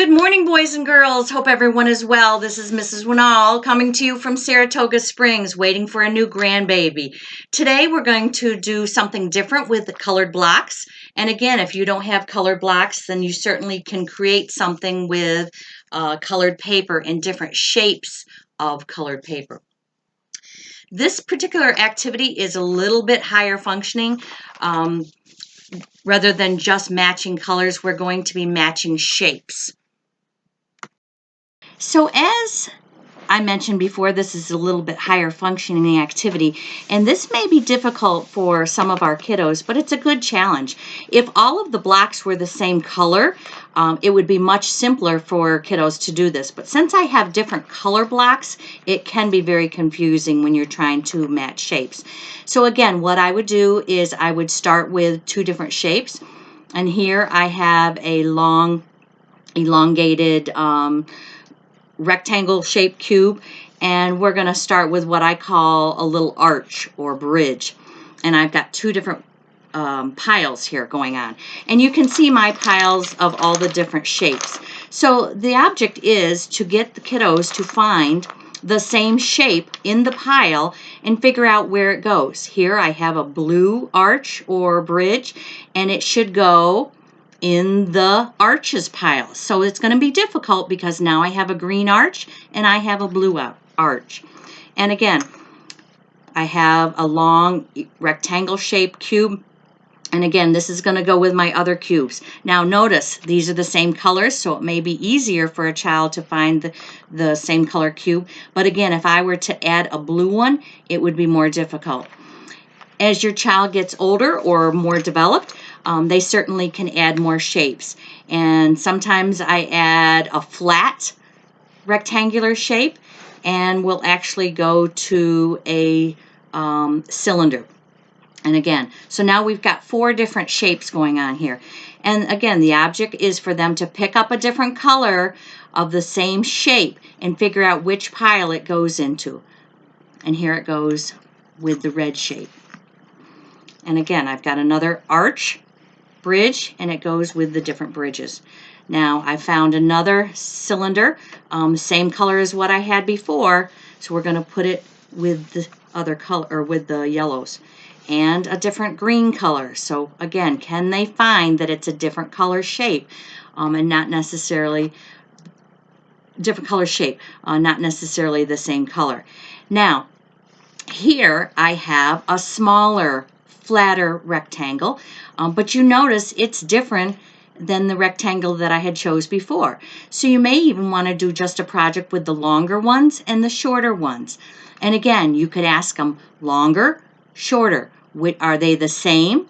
Good morning, boys and girls. Hope everyone is well. This is Mrs. Winall coming to you from Saratoga Springs, waiting for a new grandbaby. Today we're going to do something different with the colored blocks. And again, if you don't have colored blocks, then you certainly can create something with colored paper in different shapes of colored paper. This particular activity is a little bit higher functioning. Rather than just matching colors, we're going to be matching shapes. So as I mentioned before, this is a little bit higher functioning activity, and this may be difficult for some of our kiddos, but it's a good challenge. If all of the blocks were the same color, it would be much simpler for kiddos to do this. But since I have different color blocks, it can be very confusing when you're trying to match shapes. So again, what I would do is I would start with two different shapes, and here I have a long, elongated rectangle shaped cube, and we're going to start with what I call a little arch or bridge, and I've got two different piles here going on, and you can see my piles of all the different shapes. So the object is to get the kiddos to find the same shape in the pile and figure out where it goes. Here I have a blue arch or bridge, and it should go in the arches pile. So it's going to be difficult because now I have a green arch and I have a blue arch. And again, I have a long rectangle shaped cube, and again, this is going to go with my other cubes. Now notice these are the same colors, so it may be easier for a child to find the same color cube. But again, if I were to add a blue one, it would be more difficult. As your child gets older or more developed, they certainly can add more shapes. And sometimes I add a flat rectangular shape, and we'll actually go to a cylinder. And again, so now we've got four different shapes going on here. And again, the object is for them to pick up a different color of the same shape and figure out which pile it goes into. And here it goes with the red shape. And again, I've got another arch bridge, and it goes with the different bridges. Now I found another cylinder, same color as what I had before, so we're going to put it with the other color, or with the yellows, and a different green color. So again, can they find that it's a different color shape, and not necessarily different color shape, not necessarily the same color. Now here I have a smaller, flatter rectangle, but you notice it's different than the rectangle that I had chose before. So you may even want to do just a project with the longer ones and the shorter ones. And again, you could ask them longer, shorter. Are they the same?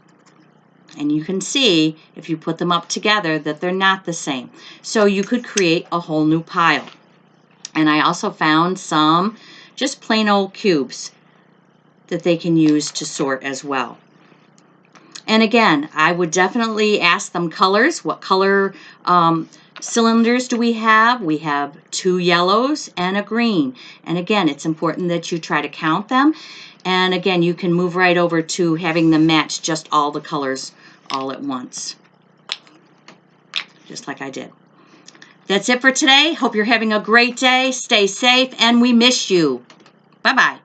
And you can see if you put them up together that they're not the same. So you could create a whole new pile. And I also found some just plain old cubes that they can use to sort as well. And again, I would definitely ask them colors. What color cylinders do we have? We have two yellows and a green. And again, it's important that you try to count them. And again, you can move right over to having them match just all the colors all at once, just like I did. That's it for today. Hope you're having a great day. Stay safe, and we miss you. Bye-bye.